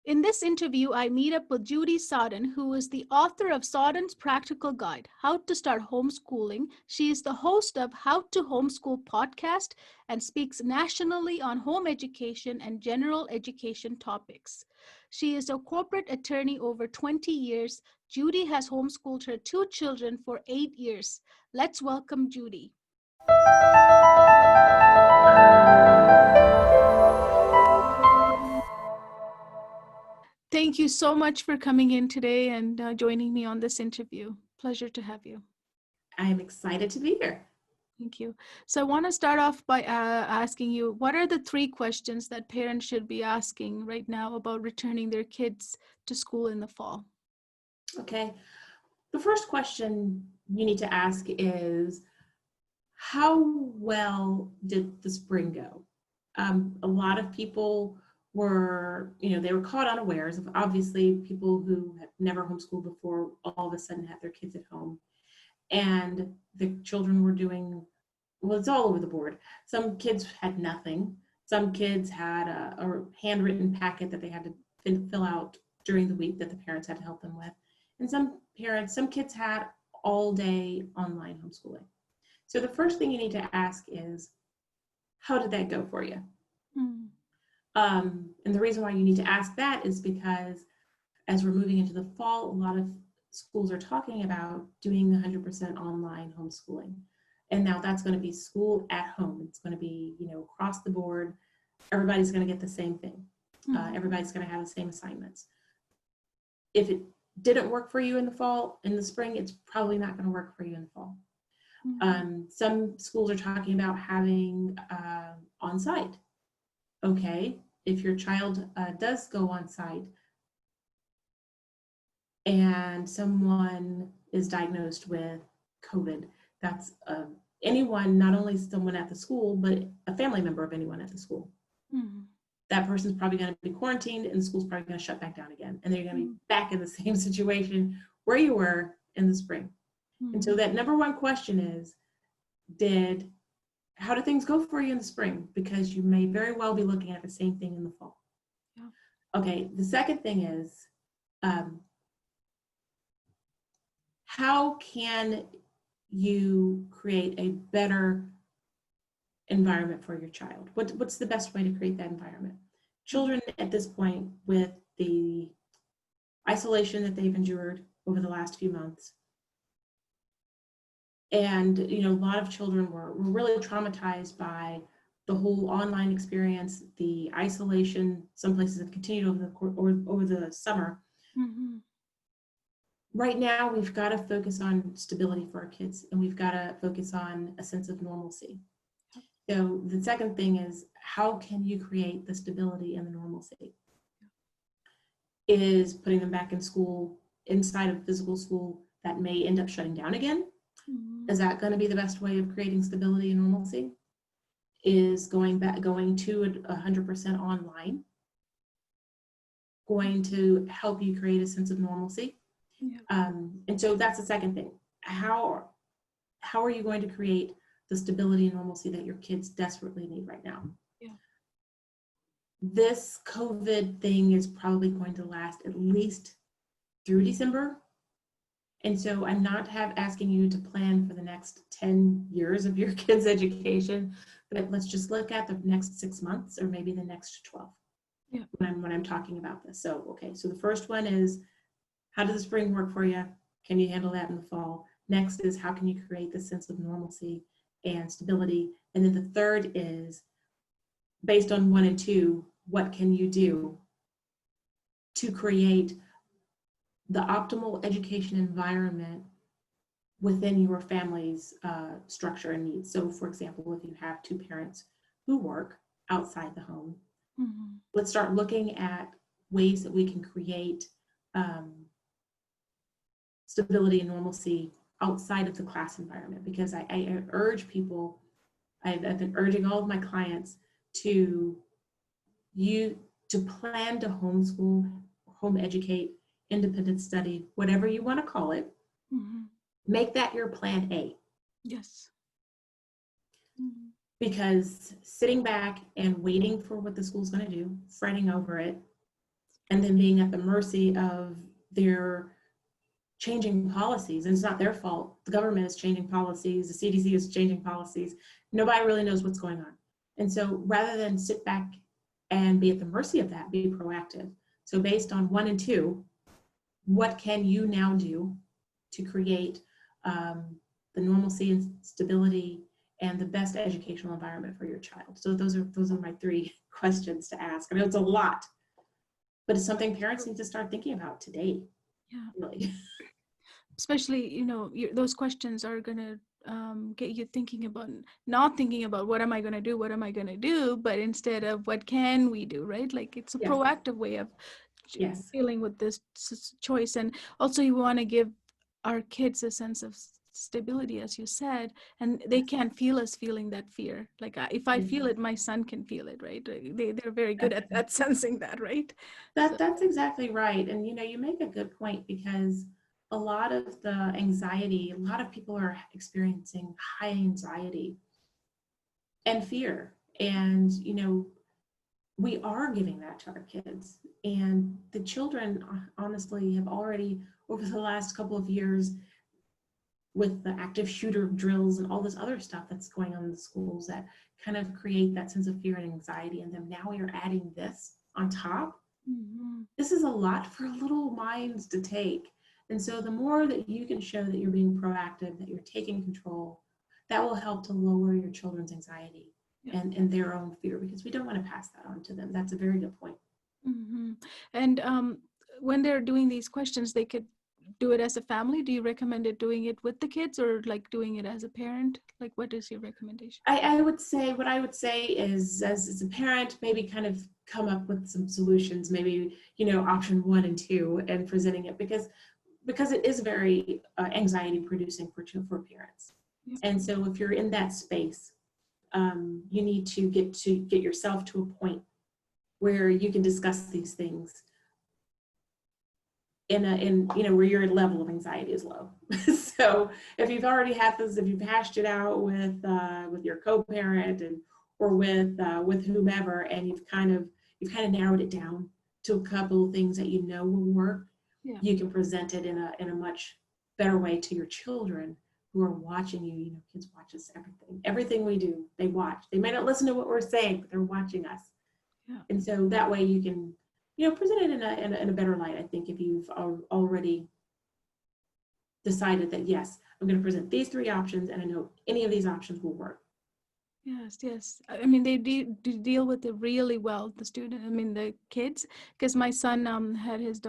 In this interview, I meet up with Judy Sarden, who is the author of Sarden's Practical Guide, How to Start Homeschooling. She is the host of How to Homeschool podcast and speaks nationally on home education and general education topics. She is a corporate attorney over 20 years. Judy has homeschooled her 2 children for 8 years. Let's welcome Judy. Thank you so much for coming in today and joining me on this interview. Pleasure to have you. I am excited to be here. Thank you. So I want to start off by asking you, what are the 3 questions that parents should be asking right now about returning their kids to school in the fall? Okay. The first question you need to ask is, how well did the spring go? A lot of people were, they were caught unawares of obviously people who had never homeschooled before all of a sudden had their kids at home. And the children were doing, well, it's all over the board. Some kids had nothing. Some kids had a handwritten packet that they had to fill out during the week that the parents had to help them with. And some kids had all day online homeschooling. So the first thing you need to ask is, how did that go for you? And the reason why you need to ask that is because as we're moving into the fall, a lot of schools are talking about doing 100% online homeschooling. And now that's going to be school at home. It's going to be, across the board. Everybody's going to get the same thing. Everybody's going to have the same assignments. If it didn't work for you in the spring, it's probably not going to work for you in the fall. Some schools are talking about having on-site. Okay, if your child does go on-site and someone is diagnosed with COVID, that's anyone, not only someone at the school, but a family member of anyone at the school. That person's probably going to be quarantined and the school's probably going to shut back down again. And they're going to be back in the same situation where you were in the spring. And so that number one question is, how did things go for you in the spring? Because you may very well be looking at the same thing in the fall. Yeah. Okay, the second thing is, how can you create a better environment for your child? What's the best way to create that environment? Children at this point, with the isolation that they've endured over the last few months, and a lot of children were really traumatized by the whole online experience, the isolation. Some places have continued over the summer. Right now, we've got to focus on stability for our kids, and we've got to focus on a sense of normalcy. So the second thing is, how can you create the stability and the normalcy? Is putting them back in school, inside of physical school that may end up shutting down again? Is that going to be the best way of creating stability and normalcy? Is going to 100% online going to help you create a sense of normalcy? And so that's the second thing. How are you going to create the stability and normalcy that your kids desperately need right now? This COVID thing is probably going to last at least through December. And so I'm not asking you to plan for the next 10 years of your kids' education, but let's just look at the next 6 months or maybe the next 12 when I'm talking about this. So, okay, so the first one is, how does the spring work for you? Can you handle that in the fall? Next is, how can you create this sense of normalcy and stability? And then the third is, based on 1 and 2, what can you do to create the optimal education environment within your family's structure and needs? So for example, if you have 2 parents who work outside the home, let's start looking at ways that we can create stability and normalcy outside of the class environment. Because I urge people, I've been urging all of my clients to plan to homeschool, home educate, independent study, whatever you want to call it. Make that your plan A. Yes. Because sitting back and waiting for what the school's going to do, fretting over it, and then being at the mercy of their changing policies. And it's not their fault. The government is changing policies, the CDC is changing policies. Nobody really knows what's going on. And so rather than sit back and be at the mercy of that, be proactive. So based on 1 and 2, what can you now do to create the normalcy and stability and the best educational environment for your child? So those are my 3 questions to ask. I know it's a lot, but it's something parents need to start thinking about today. Yeah. Really. Especially, those questions are going to get you thinking about, not thinking about what am I going to do, but instead of what can we do, right? Like it's a Yes. proactive way of Yes. dealing with this choice. And also you want to give our kids a sense of stability, as you said, and they can't feel us feeling that fear. Like if I feel it, my son can feel it, right? They're very good at sensing that, right? That's exactly right. And you make a good point, because a lot of the anxiety, a lot of people are experiencing high anxiety and fear. And we are giving that to our kids. And the children, honestly, have already, over the last couple of years, with the active shooter drills and all this other stuff that's going on in the schools that kind of create that sense of fear and anxiety in them. Now we are adding this on top. Mm-hmm. This is a lot for little minds to take. And so the more that you can show that you're being proactive, that you're taking control, that will help to lower your children's anxiety and their own fear, because we don't want to pass that on to them. That's a very good point. Mm-hmm. And when they're doing these questions, they could do it as a family. Do you recommend doing it with the kids, or like doing it as a parent? Like, what is your recommendation? I would say, what I would say is, as a parent, maybe kind of come up with some solutions, maybe, option 1 and 2, and presenting it, because it is very anxiety producing for parents. Yeah. And so if you're in that space, you need to get yourself to a point where you can discuss these things in where your level of anxiety is low. So if you've already had this, if you've hashed it out with your co-parent or with whomever, and you've kind of narrowed it down to a couple of things that will work, you can present it in a much better way to your children who are watching you. Kids watch us everything we do. They watch. They may not listen to what we're saying, but they're watching us. Yeah. And so that way you can present it in a better light. I think if you've already decided that, yes, I'm going to present these 3 options, and I know any of these options will work. Yes. I mean, they do deal with it really well, the kids, because my son had his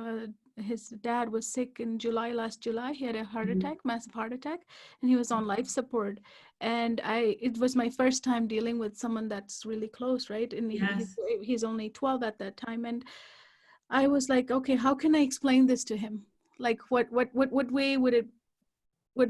dad was sick in last July. He had a heart attack, massive heart attack, and he was on life support. And it was my first time dealing with someone that's really close, right? And he's only 12 at that time. And I was like, okay, how can I explain this to him? Like, what way would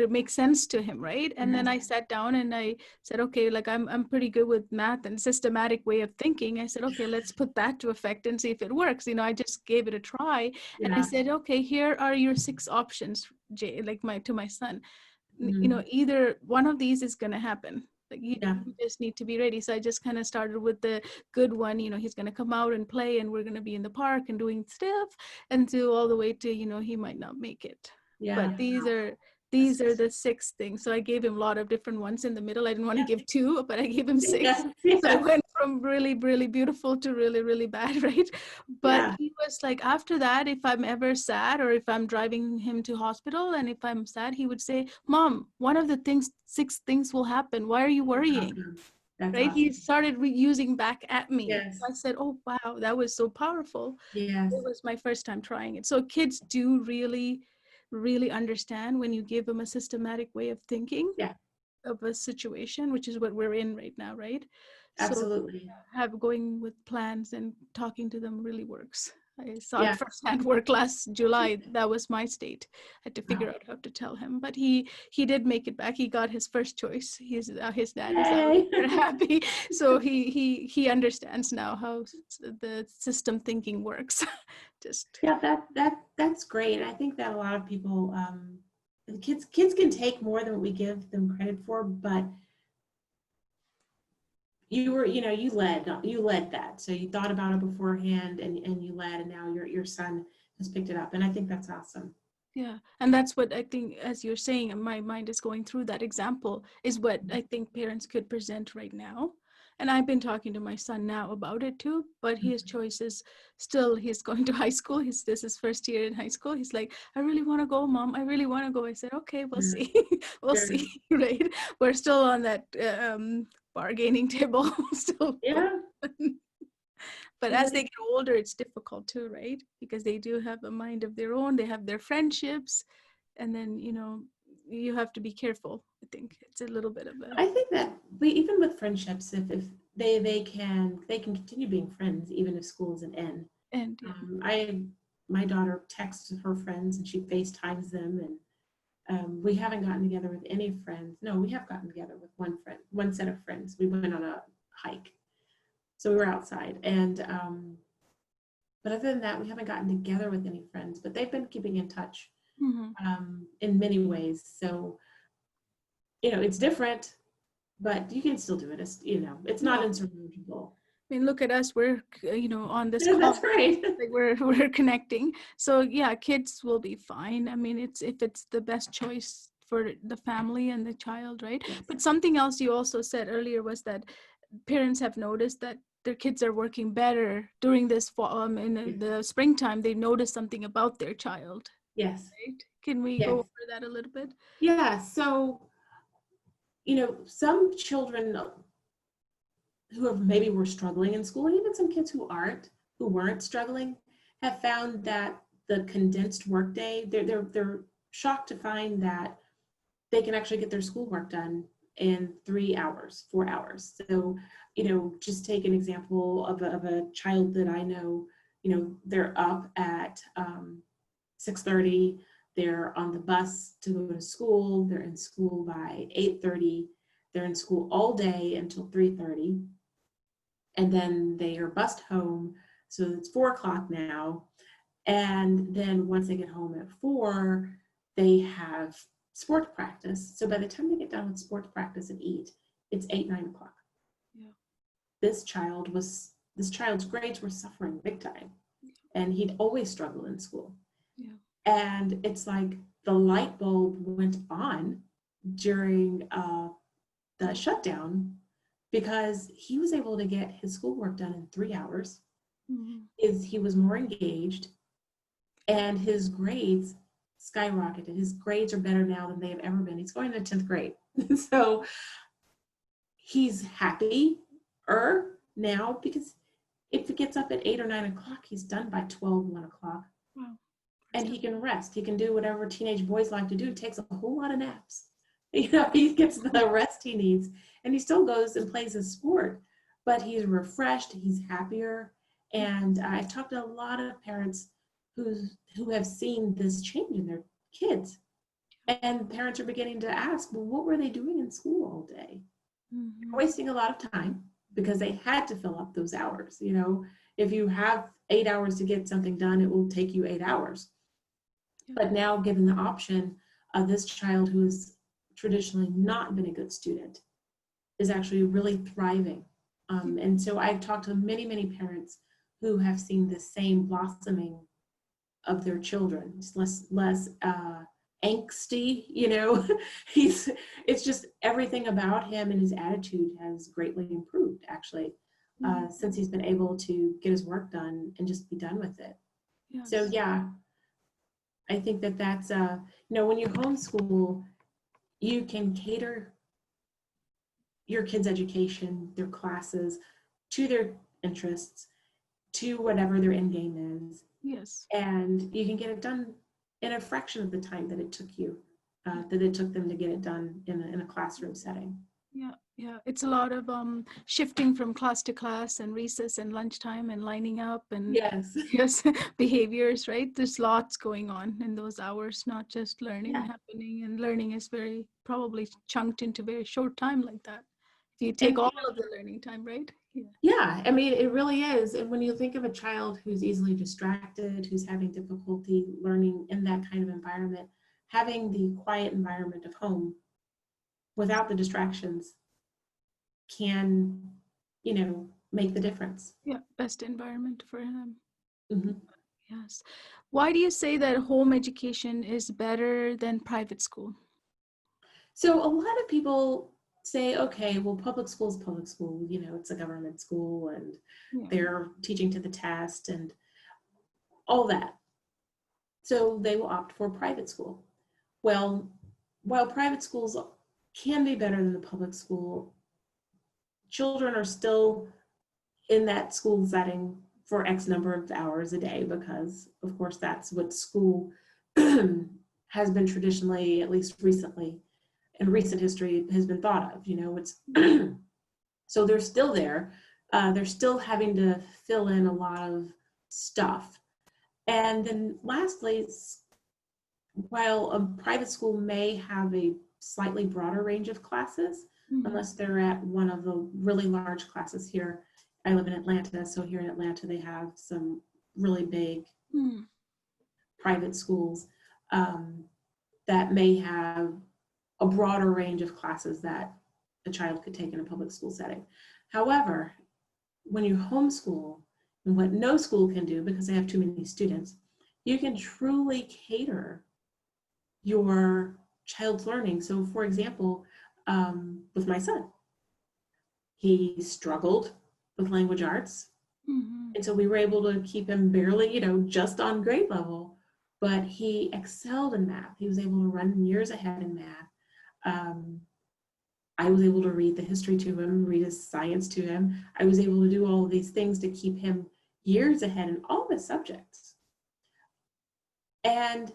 it make sense to him, right? And then I sat down and I said, okay, like I'm pretty good with math and systematic way of thinking. I said, okay, let's put that to effect and see if it works. I just gave it a try. And I said, okay, here are your 6 options, Jay, like to my son. Either one of these is going to happen. Like you just need to be ready. So I just kind of started with the good one. He's going to come out and play, and we're going to be in the park and doing stuff, until all the way to he might not make it. But these are the 6 things. So I gave him a lot of different ones in the middle. I didn't want to give 2, but I gave him 6. So I went from really, really beautiful to really, really bad, right? But he was like, after that, if I'm ever sad, or if I'm driving him to hospital and if I'm sad, he would say, Mom, one of the 6 things will happen. Why are you worrying? That's right? Awesome. He started reusing back at me. Yes. I said, oh, wow, that was so powerful. Yes. It was my first time trying it. So kids do really understand when you give them a systematic way of thinking of a situation, which is what we're in right now, right? Absolutely. So going with plans and talking to them really works. I saw it firsthand work last July. That was my state. I had to figure out how to tell him, but he did make it back. He got his first choice. His dad is very happy. So he understands now how the system thinking works. That's great. I think that a lot of people, kids can take more than what we give them credit for, but you led that. So you thought about it beforehand and you led, and now your son has picked it up. And I think that's awesome. Yeah, and that's what I think, as you're saying, and my mind is going through that example, is what I think parents could present right now. And I've been talking to my son now about it too, but his choice is still, he's going to high school. This is first year in high school. He's like, I really want to go, Mom. I really want to go. I said, okay, we'll Yeah, see. We'll sure. see, right? We're still on that bargaining table, still. Yeah, But as yeah. they get older, it's difficult too, right? Because they do have a mind of their own. They have their friendships, and then you have to be careful. I think it's a little bit of a I think that we, even with friendships, if they can continue being friends even if school is an end. and yeah. I my daughter texts her friends and she FaceTimes them, and we haven't gotten together with any friends. No, we have gotten together with one set of friends. We went on a hike, so we were outside, and but other than that, we haven't gotten together with any friends. But they've been keeping in touch Mm-hmm. in many ways. So it's different, but you can still do it. It's not No, insurmountable. I mean, look at us. We're on this Yeah, call, that's right? right. Like we're connecting. So yeah, kids will be fine. I mean, it's if it's the best choice for the family and the child, right? Yes. But something else you also said earlier was that parents have noticed that their kids are working better during this fall, in the springtime. They notice something about their child, Yes. right? Can we go Yes. over that a little bit? Yeah. So, some children who have maybe were struggling in school, and even some kids who weren't struggling, have found that the condensed workday, they're shocked to find that they can actually get their schoolwork done in 3 hours, 4 hours. So, just take an example of a child that I know. They're up at 6:30. They're on the bus to go to school. They're in school by 8:30. They're in school all day until 3:30, and then they are bused home. So it's 4 o'clock now. And then once they get home at 4, they have sports practice. So by the time they get done with sports practice and eat, it's 8, 9 o'clock. Yeah. This child's grades were suffering big time, and he'd always struggle in school. Yeah. And it's like the light bulb went on during the shutdown, because he was able to get his schoolwork done in 3 hours. Mm-hmm. He was more engaged, and his grades skyrocketed. His grades are better now than they have ever been. He's going to 10th grade. So he's happier now, because if he gets up at 8 or 9 o'clock, he's done by 12, 1 o'clock. Wow. And he can rest. He can do whatever teenage boys like to do. He takes a whole lot of naps. He gets the rest he needs, and he still goes and plays his sport, but he's refreshed, he's happier. And I've talked to a lot of parents who have seen this change in their kids. And parents are beginning to ask, well, what were they doing in school all day? Mm-hmm. They're wasting a lot of time because they had to fill up those hours. If you have 8 hours to get something done, it will take you 8 hours. Yeah. But now, given the option of this child who has traditionally not been a good student, is actually really thriving. And so I've talked to many, many parents who have seen the same blossoming of their children. It's less angsty, it's just everything about him and his attitude has greatly improved, actually, since he's been able to get his work done and just be done with it. Yes. So yeah, I think that's when you homeschool, you can cater your kids' education, their classes, to their interests, to whatever their end game is. Yes. And you can get it done in a fraction of the time that it took them to get it done in a classroom setting. Yeah, it's a lot of shifting from class to class and recess and lunchtime and lining up and Yes. yes, behaviors, right? There's lots going on in those hours, not just learning Yeah. happening, and learning is very probably chunked into very short time like that. If you And take all of the learning time, right? yeah, I mean, it really is. And when you think of a child who's easily distracted, who's having difficulty learning in that kind of environment, having the quiet environment of home without the distractions can make the difference. Yeah, best environment for him. Mhm. Yes. Why do you say that home education is better than private school? So a lot of people say, okay, well, public school is public school, it's a government school and Yeah. they're teaching to the test and all that. So they will opt for private school. Well, while private schools can be better than the public school, children are still in that school setting for X number of hours a day because, of course, that's what school has been traditionally, at least recently, in recent history, has been thought of. It's so they're still there. They're still having to fill in a lot of stuff. And then lastly, while a private school may have a slightly broader range of classes, unless they're at one of the really large classes here. I live in Atlanta, so here in Atlanta they have some really big private schools that may have a broader range of classes that a child could take in a public school setting. However, when you homeschool, and what no school can do because they have too many students, you can truly cater your child's learning. So for example, with my son, he struggled with language arts. And so we were able to keep him barely, just on grade level, but he excelled in math. He was able to run years ahead in math. I was able to read the history to him, read his science to him. I was able to do all of these things to keep him years ahead in all the subjects. And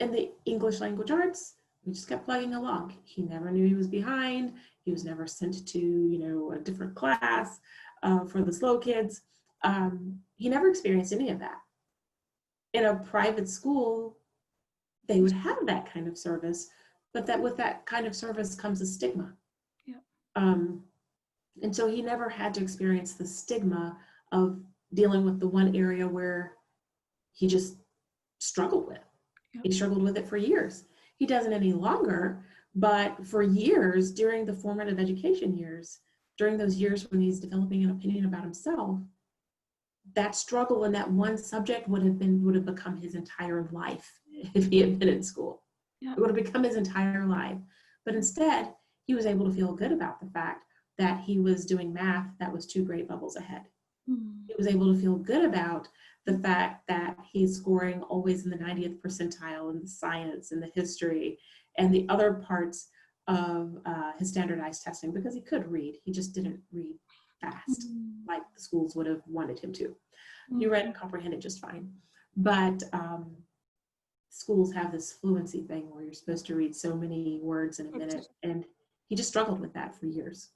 in the English language arts, we just kept plugging along. He never knew he was behind. He was never sent to, a different class for the slow kids. He never experienced any of that. In a private school, they would have that kind of service, but that with that kind of service comes a stigma. Yeah. And so he never had to experience the stigma of dealing with the one area where he just struggled with. Yep. He struggled with it for years. He doesn't any longer, but for years during the formative education years, during those years when he's developing an opinion about himself, that struggle in that one subject would have become his entire life if he had been in school. Yep. It would have become his entire life. But instead, he was able to feel good about the fact that he was doing math that was 2 grade levels ahead. He was able to feel good about the fact that he's scoring always in the 90th percentile in the science and the history and the other parts of his standardized testing because he could read. He just didn't read fast like the schools would have wanted him to. He read and comprehended just fine. But schools have this fluency thing where you're supposed to read so many words in a minute, and he just struggled with that for years.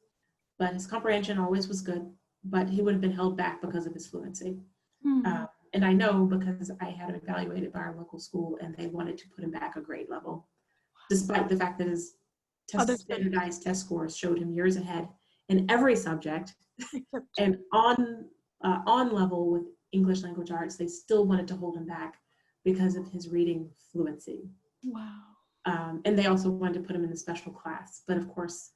But his comprehension always was good, but he would have been held back because of his fluency. And I know because I had him evaluated by our local school and they wanted to put him back a grade level, despite the fact that his standardized test scores showed him years ahead in every subject. And on level with English language arts, they still wanted to hold him back because of his reading fluency. Wow. And they also wanted to put him in a special class. But of course,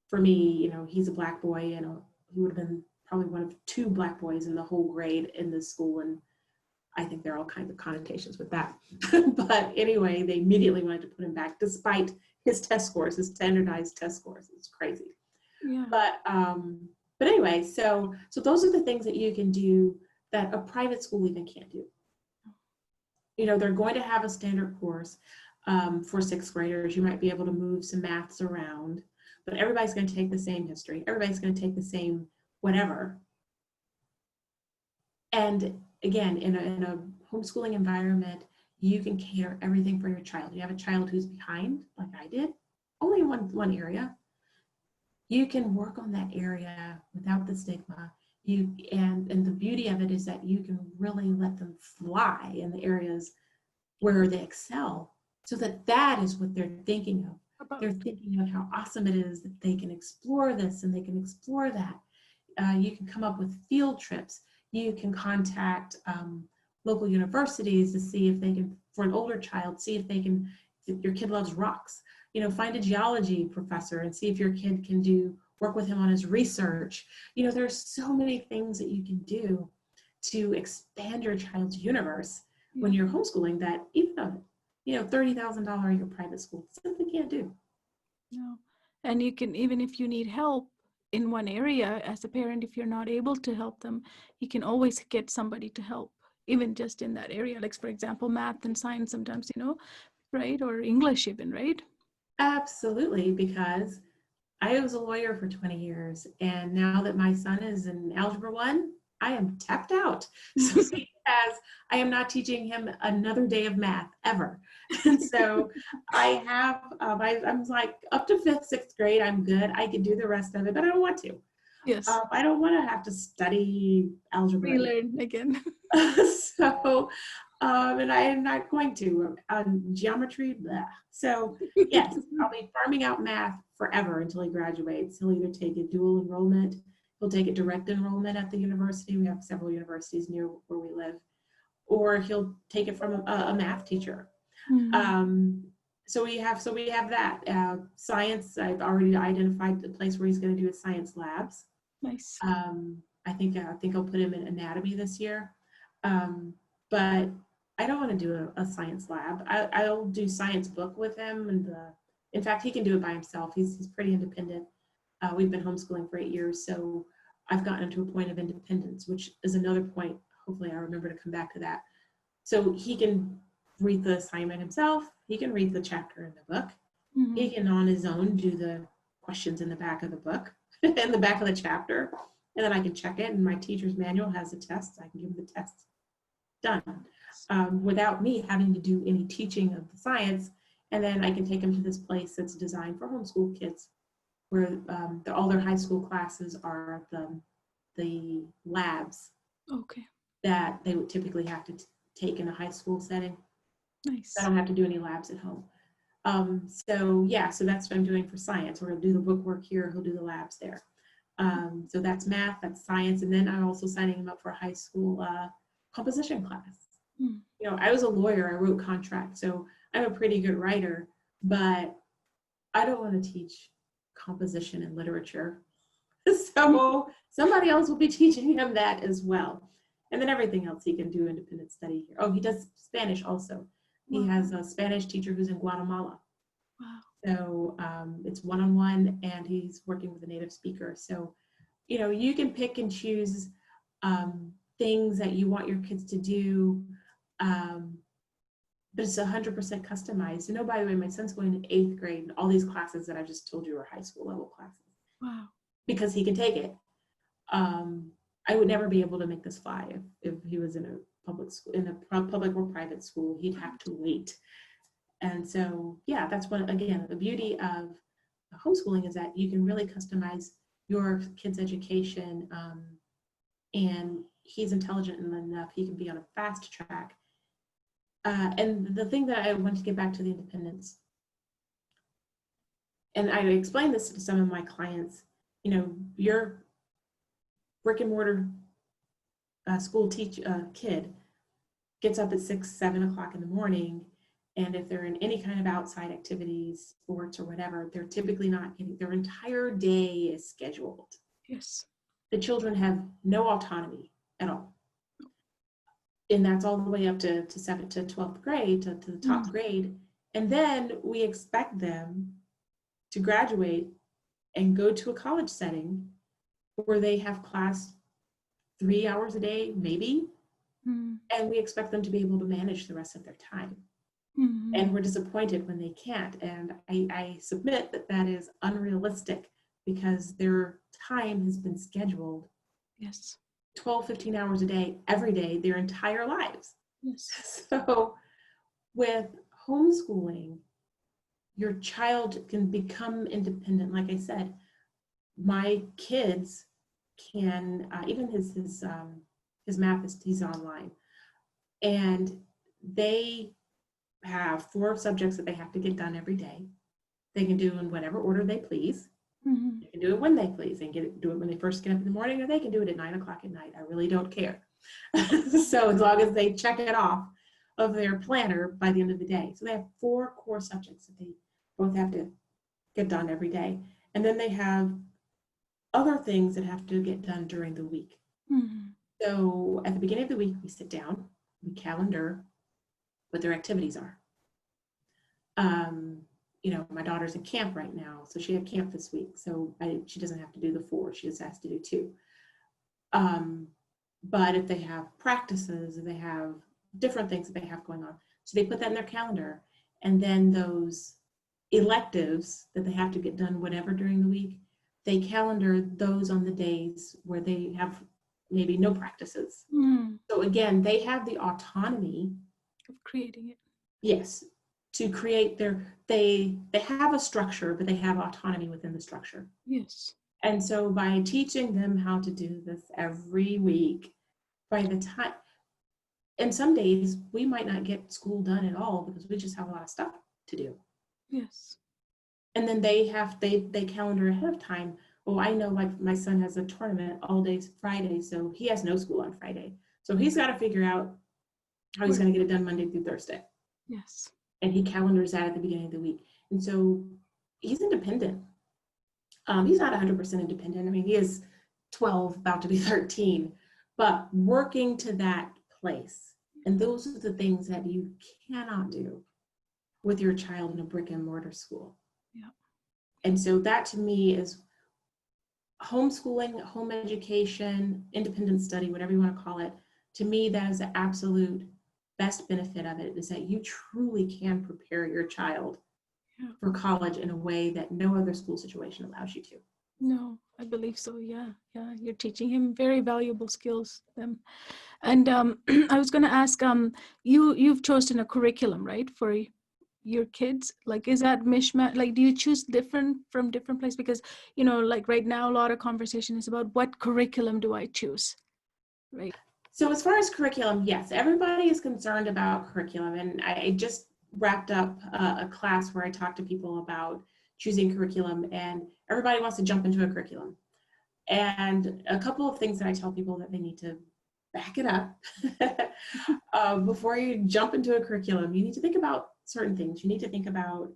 for me, he's a Black boy and he would have been probably one of 2 Black boys in the whole grade in this school. And I think there are all kinds of connotations with that. But anyway, they immediately wanted to put him back despite his test scores, his standardized test scores. It's crazy. Yeah. But anyway, so those are the things that you can do that a private school even can't do. They're going to have a standard course for 6th graders. You might be able to move some maths around, but everybody's going to take the same history. Everybody's going to take the same whatever. And again, in a homeschooling environment, you can cater everything for your child. You have a child who's behind, like I did, only in one area. You can work on that area without the stigma. And the beauty of it is that you can really let them fly in the areas where they excel, so that is what they're thinking of. They're thinking of how awesome it is that they can explore this and they can explore that. You can come up with field trips. You can contact local universities to see if they can, for an older child, see if they can, if your kid loves rocks, find a geology professor and see if your kid can do work with him on his research. There's so many things that you can do to expand your child's universe when you're homeschooling that even a $30,000 a year private school simply can't do. No. And you can, even if you need help in one area as a parent, if you're not able to help them, you can always get somebody to help, even just in that area. Like, for example, math and science sometimes, right? Or English even, right? Absolutely, because I was a lawyer for 20 years, and now that my son is in Algebra 1, I am tapped out. So I am not teaching him another day of math ever. And so I have, I'm like up to 5th, 6th grade, I'm good. I can do the rest of it, but I don't want to. Yes. I don't want to have to study algebra. Relearn again. So, and I am not going to. Geometry, blah. So yes, I'll be farming out math forever until he graduates. He'll either take a dual enrollment, he'll take a direct enrollment at the university. We have several universities near where we live, or he'll take it from a math teacher. Mhm. So we have that. Science, I've already identified the place where he's going to do his science labs. Nice. I think I'll put him in anatomy this year. But I don't want to do a science lab. I'll do science book with him, and in fact, he can do it by himself. He's pretty independent. We've been homeschooling for 8 years, so I've gotten to a point of independence, which is another point. Hopefully, I remember to come back to that. So he can read the assignment himself. He can read the chapter in the book. Mhm. He can, on his own, do the questions in the back of the book, in the back of the chapter, and then I can check it. And my teacher's manual has the tests. I can give him the tests. Done. Without me having to do any teaching of the science. And then I can take them to this place that's designed for homeschool kids, where all their high school classes are the labs Okay. that they would typically have to take in a high school setting. Nice. I don't have to do any labs at home. So that's what I'm doing for science. We're gonna do the book work here, he'll do the labs there. So that's math, that's science, and then I'm also signing him up for a high school composition class. I was a lawyer, I wrote contracts, so I'm a pretty good writer, but I don't want to teach composition and literature. So somebody else will be teaching him that as well. And then everything else he can do independent study here. Oh, he does Spanish also. He has a Spanish teacher who's in Guatemala. Wow. So it's one-on-one, and he's working with a native speaker. So, you can pick and choose things that you want your kids to do, but it's 100% customized. By the way, my son's going to 8th grade, and all these classes that I just told you are high school level classes. Wow. Because he can take it. I would never be able to make this fly if he was in a public school, in a public or private school. He'd have to wait. And so, that's again, the beauty of homeschooling is that you can really customize your kid's education, and he's intelligent enough, he can be on a fast track. And the thing that I want to get back to the independence, and I explained this to some of my clients, your brick and mortar school kid gets up at 6, 7 o'clock in the morning, and if they're in any kind of outside activities, sports or whatever, they're typically not getting, their entire day is scheduled. Yes. The children have no autonomy at all. And that's all the way up to 7th to 12th grade, to the top grade. And then we expect them to graduate and go to a college setting where they have class 3 hours a day, maybe. And we expect them to be able to manage the rest of their time. And we're disappointed when they can't. And I submit that is unrealistic, because their time has been scheduled. Yes. 12, 15 hours a day, every day, their entire lives. Yes. So with homeschooling, your child can become independent. Like I said, my kids can, even his math he's online, and they have 4 subjects that they have to get done every day. They can do in whatever order they please. They can do it when they please. They can do it when they first get up in the morning, or they can do it at 9 o'clock at night. I really don't care. So as long as they check it off of their planner by the end of the day. So they have 4 core subjects that they both have to get done every day. And then they have other things that have to get done during the week. Mhm. So at the beginning of the week, we sit down, we calendar what their activities are. Um, my daughter's in camp right now, so she had camp this week. So she doesn't have to do the 4, she just has to do 2. But if they have practices, if they have different things that they have going on, so they put that in their calendar. And then those electives that they have to get done, whatever during the week, they calendar those on the days where they have maybe no practices. Mm. So again, they have the autonomy, Of creating it. yes, to create they have a structure, but they have autonomy within the structure. Yes. And so by teaching them how to do this every week, by the time, and some days we might not get school done at all because we just have a lot of stuff to do. Yes. And then they calendar ahead of time. Oh, I know, like my son has a tournament all day Friday, so he has no school on Friday. So he's got to figure out how he's going to get it done Monday through Thursday. Yes. And he calendars that at the beginning of the week. And so he's independent. He's not 100% independent. I mean, he is 12, about to be 13, but working to that place. And those are the things that you cannot do with your child in a brick and mortar school. Yeah. And so that to me is homeschooling, home education, independent study, whatever you want to call it. To me, that is the absolute best benefit of it, is that you truly can prepare your child for college in a way that no other school situation allows you to. No, I believe so. Yeah. Yeah. You're teaching him very valuable skills. And I was going to ask, you've chosen a curriculum, right, for your kids? Like, is that mishmash? Like, do you choose different from different places? Because, like right now, a lot of conversation is about what curriculum do I choose, right? So as far as curriculum, yes, everybody is concerned about curriculum. And I just wrapped up a class where I talked to people about choosing curriculum, and everybody wants to jump into a curriculum. And a couple of things that I tell people that they need to back it up. Before you jump into a curriculum, you need to think about certain things. You need to think about,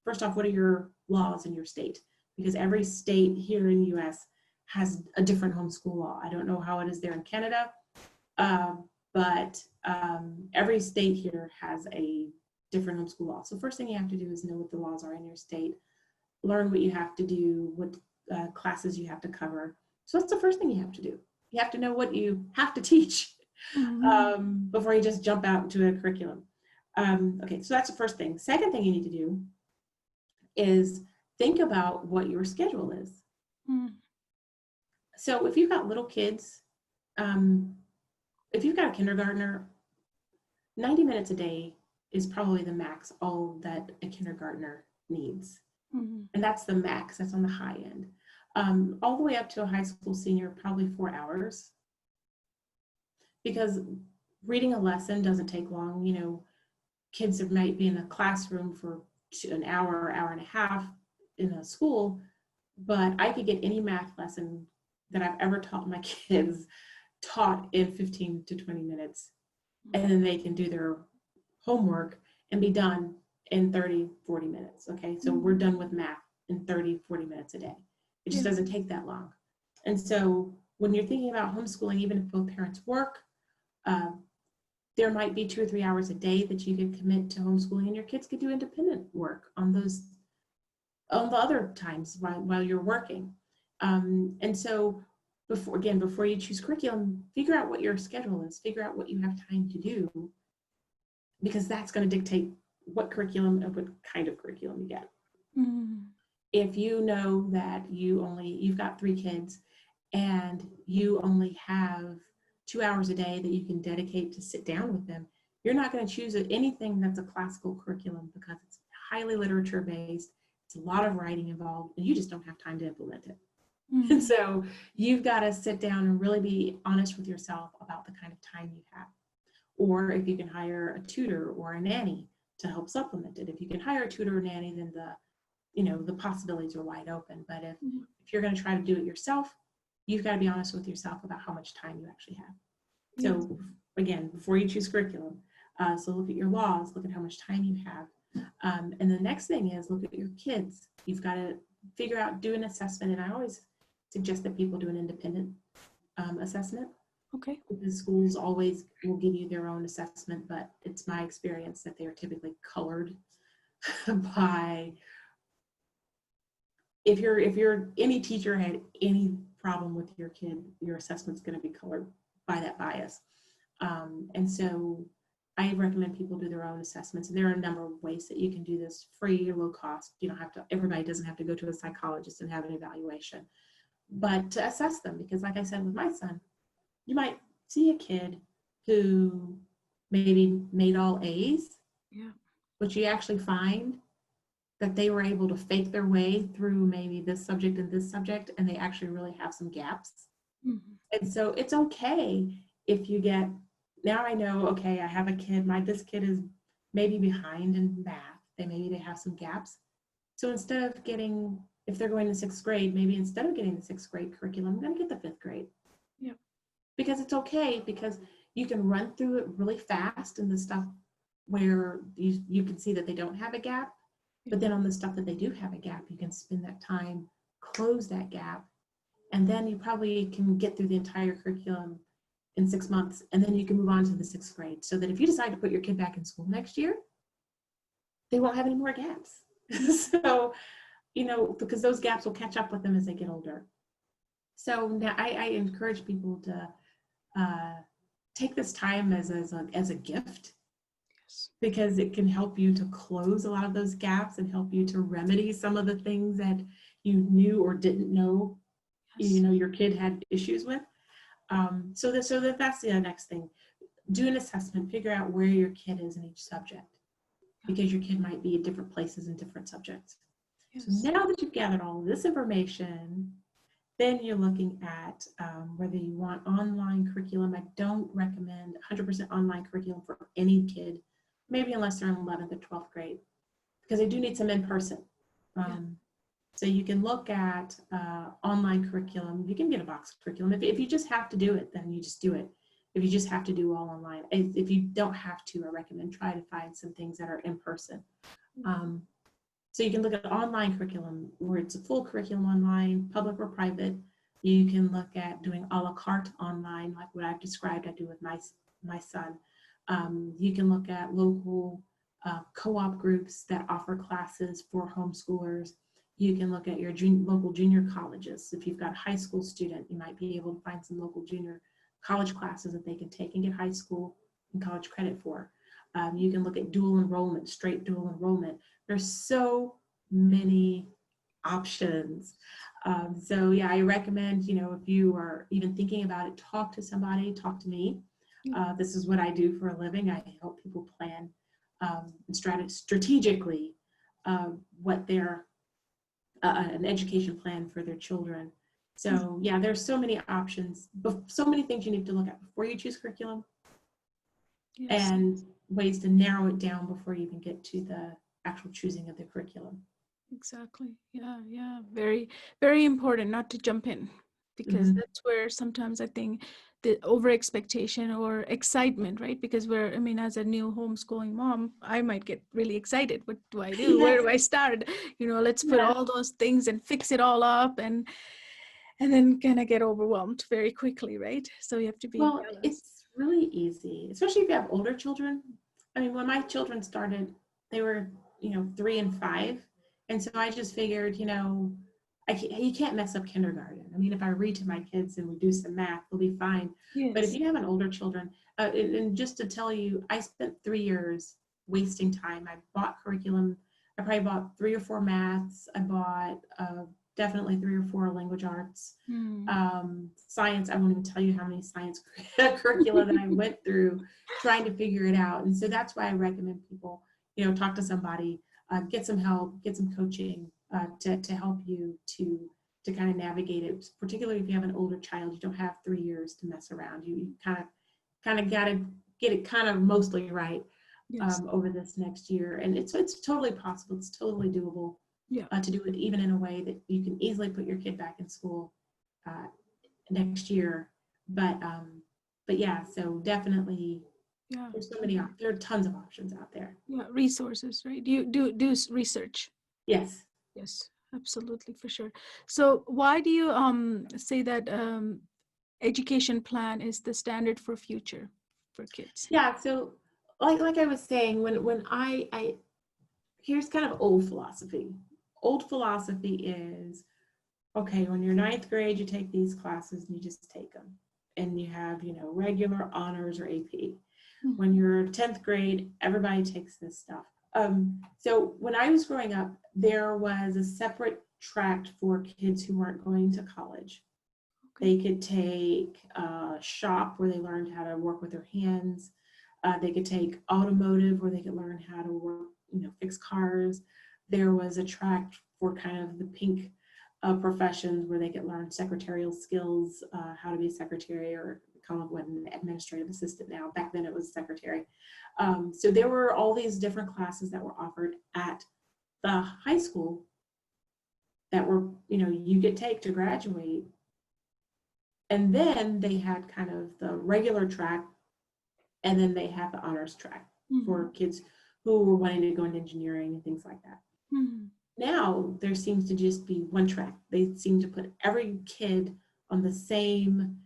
first off, what are your laws in your state? Because every state here in the US has a different homeschool law. I don't know how it is there in Canada, but every state here has a different homeschool law. So first thing you have to do is know what the laws are in your state, learn what you have to do, what classes you have to cover. So that's the first thing you have to do. You have to know what you have to teach before you just jump out into a curriculum. Okay, so that's the first thing. Second thing you need to do is think about what your schedule is. So if you've got little kids, if you've got a kindergartner, 90 minutes a day is probably the max all that a kindergartner needs. And that's the max, that's on the high end. All the way up to a high school senior, probably 4 hours. Because reading a lesson doesn't take long. Kids might be in a classroom for an hour, hour and a half in a school, but I could get any math lesson that I've ever taught my kids taught in 15 to 20 minutes. And then they can do their homework and be done in 30, 40 minutes. Okay, so we're done with math in 30, 40 minutes a day. It just doesn't take that long. And so when you're thinking about homeschooling, even if both parents work, there might be 2 or 3 hours a day that you could commit to homeschooling, and your kids could do independent work on the other times while you're working. And so before you choose curriculum, figure out what your schedule is, figure out what you have time to do, because that's going to dictate what curriculum and what kind of curriculum you get. If you know that you've got 3 kids and you only have 2 hours a day that you can dedicate to sit down with them, you're not going to choose anything that's a classical curriculum, because it's highly literature based. It's a lot of writing involved, and you just don't have time to implement it. And so you've got to sit down and really be honest with yourself about the kind of time you have. Or if you can hire a tutor or a nanny to help supplement it. If you can hire a tutor or nanny, then the possibilities are wide open. But if you're going to try to do it yourself, you've got to be honest with yourself about how much time you actually have. So again, before you choose curriculum, so look at your laws, look at how much time you have. And the next thing is look at your kids. You've got to figure out, do an assessment. And I always suggest that people do an independent assessment, Okay. because schools always will give you their own assessment, but it's my experience that they are typically colored by, if any teacher had any problem with your kid, your assessment's going to be colored by that bias. And so I recommend people do their own assessments. And there are a number of ways that you can do this, free or low cost. You don't have to, everybody doesn't have to go to a psychologist and have an evaluation, but to assess them, because like I said with my son, you might see a kid who maybe made all A's, Yeah. but you actually find that they were able to fake their way through maybe this subject and this subject, and they actually really have some gaps. Mhm. And so it's okay if you get, now I know, okay, I have a kid, this kid is maybe behind in math, maybe they have some gaps. So instead of getting, if they're going to sixth grade, maybe instead of getting the sixth grade curriculum, I'm going to get the fifth grade. Yeah. Because it's okay, because you can run through it really fast and the stuff where you can see that they don't have a gap, but then on the stuff that they do have a gap, you can spend that time, close that gap, and then you probably can get through the entire curriculum in 6 months, and then you can move on to the sixth grade, so that if you decide to put your kid back in school next year, they won't have any more gaps. So, because those gaps will catch up with them as they get older. So now I encourage people to take this time as a gift, Yes. because it can help you to close a lot of those gaps and help you to remedy some of the things that you knew or didn't know, Yes. your kid had issues with. So that's the next thing. Do an assessment, figure out where your kid is in each subject, because your kid might be at different places in different subjects. Yes. So now that you've gathered all of this information, then you're looking at whether you want online curriculum. I don't recommend 100% online curriculum for any kid, maybe unless they're in 11th or 12th grade, because they do need some in-person. So you can look at online curriculum. You can get a box curriculum. If you just have to do it, then you just do it. If you just have to do all online. If you don't have to, I recommend try to find some things that are in person. So you can look at online curriculum where it's a full curriculum online, public or private. You can look at doing a la carte online, like what I've described I do with my son. You can look at local co-op groups that offer classes for homeschoolers. You can look at your local junior colleges. If you've got a high school student, you might be able to find some local junior college classes that they can take and get high school and college credit for. You can look at dual enrollment, straight dual enrollment. There's so many options. So yeah, I recommend, if you are even thinking about it, talk to somebody, talk to me. This is what I do for a living. I help people plan strategically what their an education plan for their children. So yeah, there's so many options, so many things you need to look at before you choose curriculum. Yes. And ways to narrow it down before you even get to the actual choosing of the curriculum. Exactly. Yeah. Very, very important not to jump in, because that's where sometimes I think the over expectation or excitement, right? Because as a new homeschooling mom, I might get really excited. What do I do? Where do I start? Let's put all those things and fix it all up, and then kind of get overwhelmed very quickly, right? So you have to be balanced. It's really easy, especially if you have older children. When my children started, they were 3 and 5, and so I just figured, you can't mess up kindergarten. If I read to my kids and we do some math, they'll be fine. Yes. But if you have an older children, and just to tell you, I spent 3 years wasting time. I bought curriculum. I probably bought 3 or 4 maths. I bought definitely 3 or 4 language arts. Science, I won't even tell you how many science curricula that I went through trying to figure it out. And so that's why I recommend people, talk to somebody, get some help, get some coaching to help you to kind of navigate it, particularly if you have an older child. You don't have 3 years to mess around. You kind of got to get it kind of mostly right. Yes. Over this next year. And it's totally possible. It's totally doable. Yeah. To do it even in a way that you can easily put your kid back in school next year. But yeah, so definitely, there's so many, there are tons of options out there. Yeah, resources, right? Do you do research? Yes. Yes. Absolutely, for sure. So why do you say that education plan is the standard for future for kids? Yeah, so like I was saying, when I here's kind of old philosophy. Old philosophy is, okay, when you're ninth grade, you take these classes and you just take them. And you have, regular honors or AP. When you're 10th grade, everybody takes this stuff. So when I was growing up, there was a separate track for kids who weren't going to college. Okay. They could take shop where they learned how to work with their hands. They could take automotive where they could learn how to work, fix cars. There was a track for kind of the pink professions where they could learn secretarial skills, how to be a secretary, or call it an administrative assistant now. Back then it was secretary. So there were all these different classes that were offered at the high school that were, you could take to graduate. And then they had kind of the regular track, and then they have the honors track for kids who were wanting to go into engineering and things like that. Now there seems to just be one track. They seem to put every kid on the same,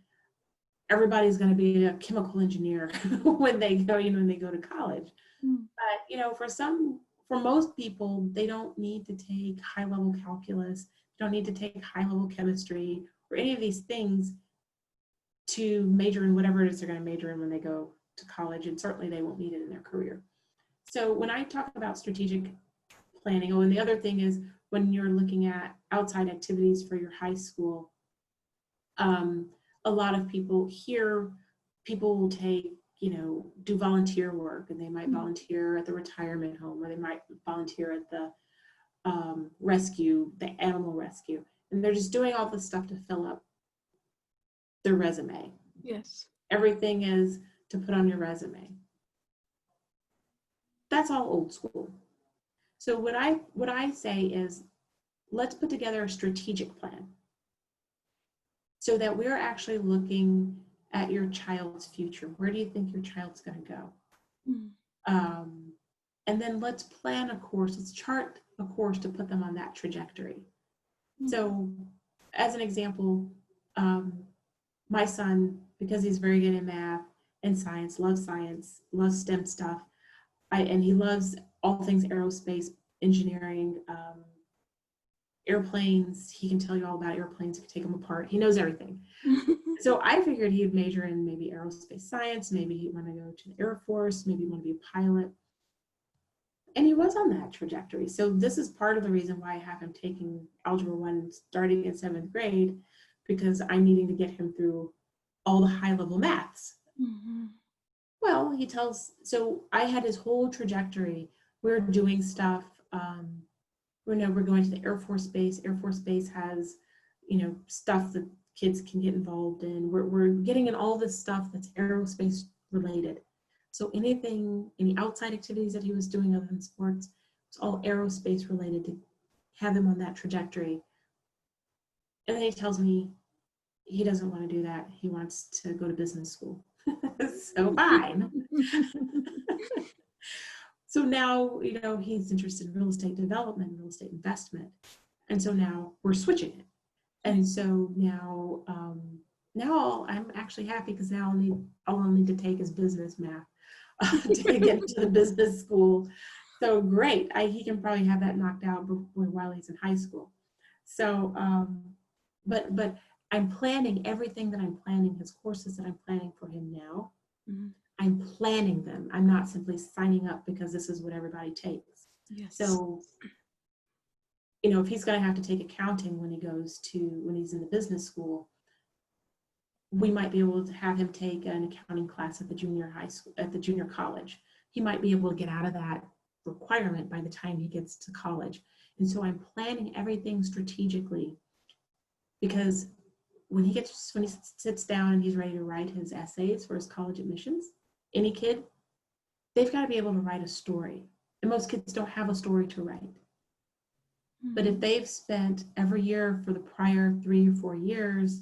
everybody's going to be a chemical engineer when they go, when they go to college. But, for most people, they don't need to take high level calculus, don't need to take high level chemistry or any of these things to major in whatever it is they're going to major in when they go to college, and certainly they won't need it in their career. So when I talk about strategic planning, and the other thing is when you're looking at outside activities for your high school, a lot of people will take, do volunteer work, and they might volunteer at the retirement home, or they might volunteer at the the animal rescue, and they're just doing all this stuff to fill up their resume. Yes. Everything is to put on your resume. That's all old school. So what I say is, let's put together a strategic plan so that we're actually looking at your child's future. Where do you think your child's going to go? And then let's plan a course. Let's chart a course to put them on that trajectory. So as an example, my son, because he's very good in math and science, loves STEM stuff, and he loves all things aerospace, engineering, airplanes. He can tell you all about airplanes. He can take them apart. He knows everything. So I figured he'd major in maybe aerospace science. Maybe he'd want to go to the Air Force. Maybe he'd want to be a pilot. And he was on that trajectory. So this is part of the reason why I have him taking Algebra 1 starting in 7th grade, because I'm needing to get him through all the high-level maths. Well, so I had his whole trajectory. We're doing stuff. We're going to the Air Force Base. Air Force Base has, stuff that kids can get involved in. We're getting in all this stuff that's aerospace related. So any outside activities that he was doing other than sports, it's all aerospace related to have him on that trajectory. And then he tells me he doesn't want to do that. He wants to go to business school. So fine. So now, he's interested in real estate development, real estate investment. And so now we're switching it. And so now I'm actually happy, because now all I'll need to take is business math to get to the business school. So great. He can probably have that knocked out while he's in high school. So, but I'm planning everything that I'm planning, his courses that I'm planning for him now. I'm planning them. I'm not simply signing up because this is what everybody takes. Yes. So, if he's going to have to take accounting when he's in the business school, we might be able to have him take an accounting class at the junior high school, at the junior college. He might be able to get out of that requirement by the time he gets to college. And so I'm planning everything strategically, because when he sits down and he's ready to write his essays for his college admissions, any kid, they've got to be able to write a story. And most kids don't have a story to write. But if they've spent every year for the prior 3 or 4 years,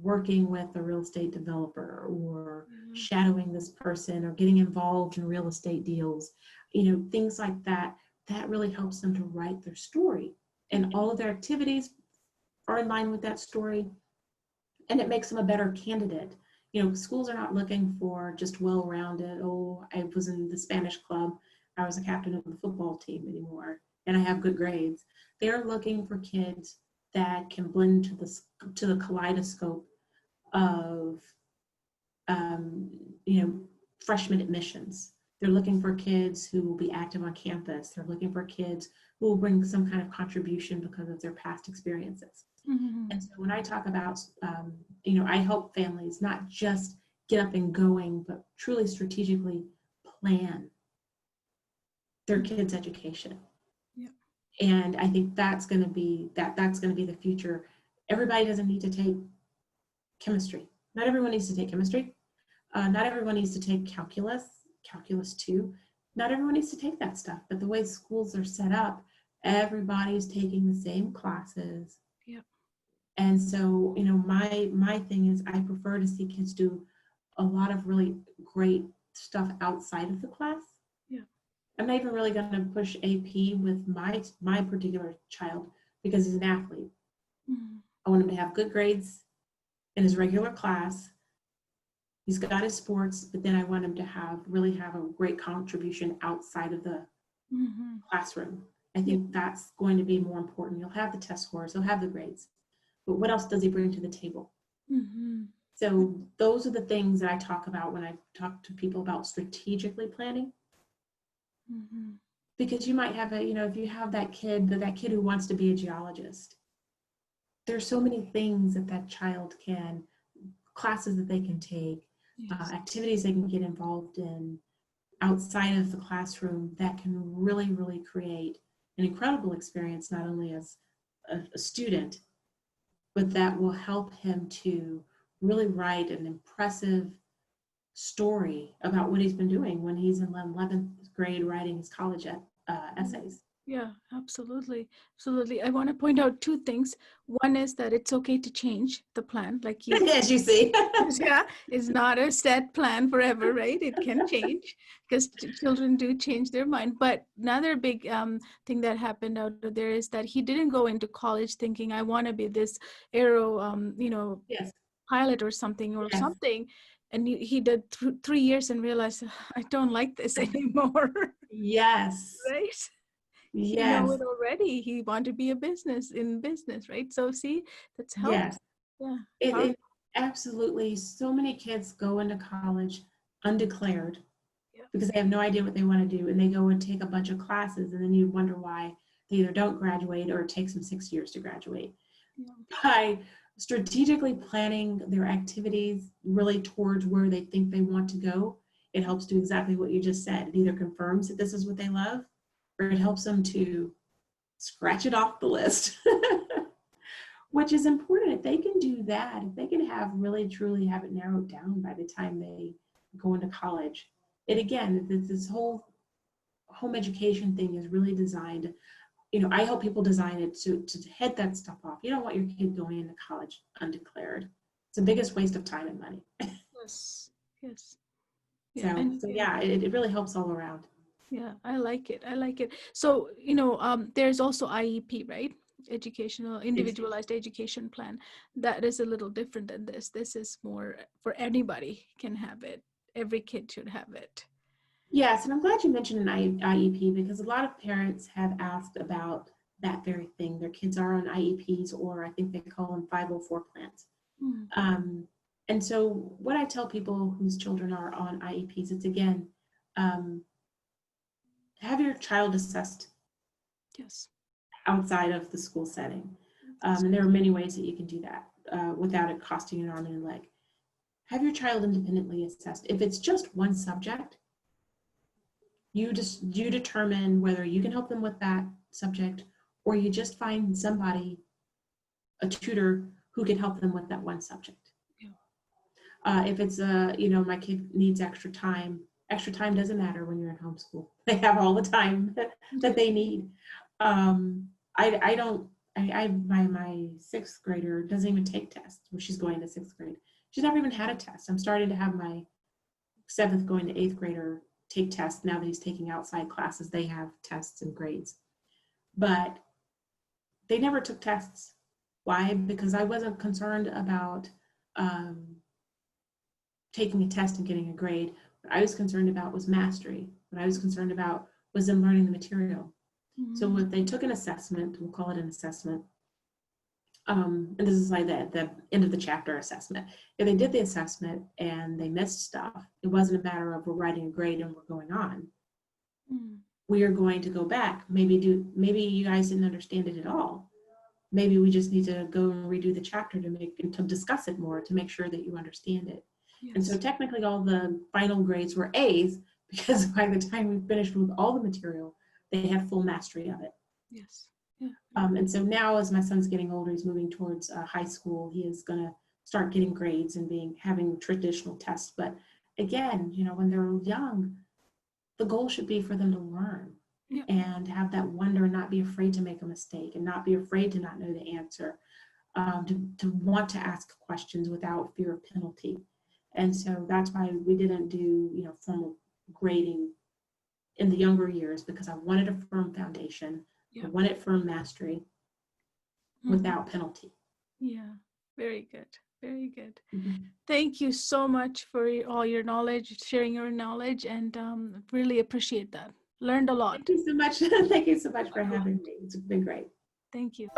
working with a real estate developer, or shadowing this person, or getting involved in real estate deals, things like that, that really helps them to write their story. and all of their activities are in line with that story, and it makes them a better candidate. You know, schools are not looking for just well-rounded, oh, I was in the Spanish club, I was a captain of the football team anymore, and I have good grades. They're looking for kids that can blend to the kaleidoscope of, you know, freshman admissions. They're looking for kids who will be active on campus. They're looking for kids who will bring some kind of contribution because of their past experiences. Mm-hmm. And so when I talk about, you know, I help families not just get up and going, but truly strategically plan their kids' education. Yeah. And I think that's going to be that's going to be the future. Everybody doesn't need to take chemistry. Not everyone needs to take chemistry. Not everyone needs to take calculus 2. Not everyone needs to take that stuff. But the way schools are set up, everybody's taking the same classes. Yeah. And so, you know, my thing is I prefer to see kids do a lot of really great stuff outside of the class. Yeah. I'm not even really going to push AP with my particular child because he's an athlete. Mm-hmm. I want him to have good grades in his regular class. He's got his sports, but then I want him to really have a great contribution outside of the Mm-hmm. classroom. I think that's going to be more important. He'll have the test scores, he'll have the grades, but what else does he bring to the table? Mm-hmm. So those are the things that I talk about when I talk to people about strategically planning. Mm-hmm. Because you might have you know, if you have that kid who wants to be a geologist, there's so many things that child can, classes that they can take, Yes. activities they can get involved in outside of the classroom that can really, really create an incredible experience, not only as a student, but that will help him to really write an impressive story about what he's been doing when he's in 11th grade writing his college essays. Yeah, absolutely. Absolutely. I want to point out two things. One is that it's okay to change the plan, like you. As you see. Yeah, it's not a set plan forever, right? It can change because children do change their mind. But another big thing that happened out there is that he didn't go into college thinking, I want to be this aero, Yes. pilot or something Yes. And he did 3 years and realized, I don't like this anymore. Yes. Right? He know Yes. it already. He want to be in business, right? So see, that's help. Yes. Yeah. It absolutely. So many kids go into college undeclared because they have no idea what they want to do, and they go and take a bunch of classes, and then you wonder why they either don't graduate or it takes them 6 years to graduate. Yeah. By strategically planning their activities really towards where they think they want to go, it helps do exactly what you just said. It either confirms that this is what they love, or it helps them to scratch it off the list. Which is important. If they can do that, if they can really truly have it narrowed down by the time they go into college, it again, this whole home education thing is really designed, you know, I help people design it to head that stuff off. You don't want your kid going into college undeclared. It's the biggest waste of time and money. Yes. Yes. Yeah. So yeah, it really helps all around. Yeah, I like it. I like it. So, there's also IEP, right? Educational, individualized education plan. That is a little different than this. This is more for anybody can have it. Every kid should have it. Yes, and I'm glad you mentioned an IEP because a lot of parents have asked about that very thing. Their kids are on IEPs, or I think they call them 504 plans. Mm. And so what I tell people whose children are on IEPs, it's again, have your child assessed Yes. outside of the school setting. And there are many ways that you can do that without it costing you an arm and a leg. Have your child independently assessed. If it's just one subject, you determine whether you can help them with that subject, or you just find somebody, a tutor, who can help them with that one subject. Yeah. If it's my kid needs extra time doesn't matter when you're in homeschool. They have all the time that they need. My sixth grader doesn't even take tests. Well, she's going to sixth grade. She's never even had a test. I'm starting to have my seventh going to eighth grader take tests now that he's taking outside classes. They have tests and grades. But they never took tests. Why? Because I wasn't concerned about taking a test and getting a grade. What I was concerned about was mastery. What I was concerned about was them learning the material. So Mm-hmm. if they took an assessment, we'll call it an assessment, and this is like the end of the chapter assessment. If they did the assessment and they missed stuff, it wasn't a matter of we're writing a grade and we're going on. Mm. We are going to go back. Maybe you guys didn't understand it at all. Maybe we just need to go and redo the chapter to discuss it more, to make sure that you understand it. And so Yes. technically all the final grades were A's, because by the time we finished with all the material, they had full mastery of it. Yes. Yeah. And so now, as my son's getting older, he's moving towards high school, he is going to start getting grades and having traditional tests. But again, when they're young, the goal should be for them to learn Yeah. and have that wonder and not be afraid to make a mistake and not be afraid to not know the answer, to want to ask questions without fear of penalty. And so that's why we didn't do, formal grading in the younger years, because I wanted a firm foundation. Yeah. I wanted firm mastery without penalty. Yeah. Very good. Very good. Mm-hmm. Thank you so much for all your knowledge, sharing your knowledge, and really appreciate that. Learned a lot. Thank you so much. Thank you so much for having me. It's been great. Thank you.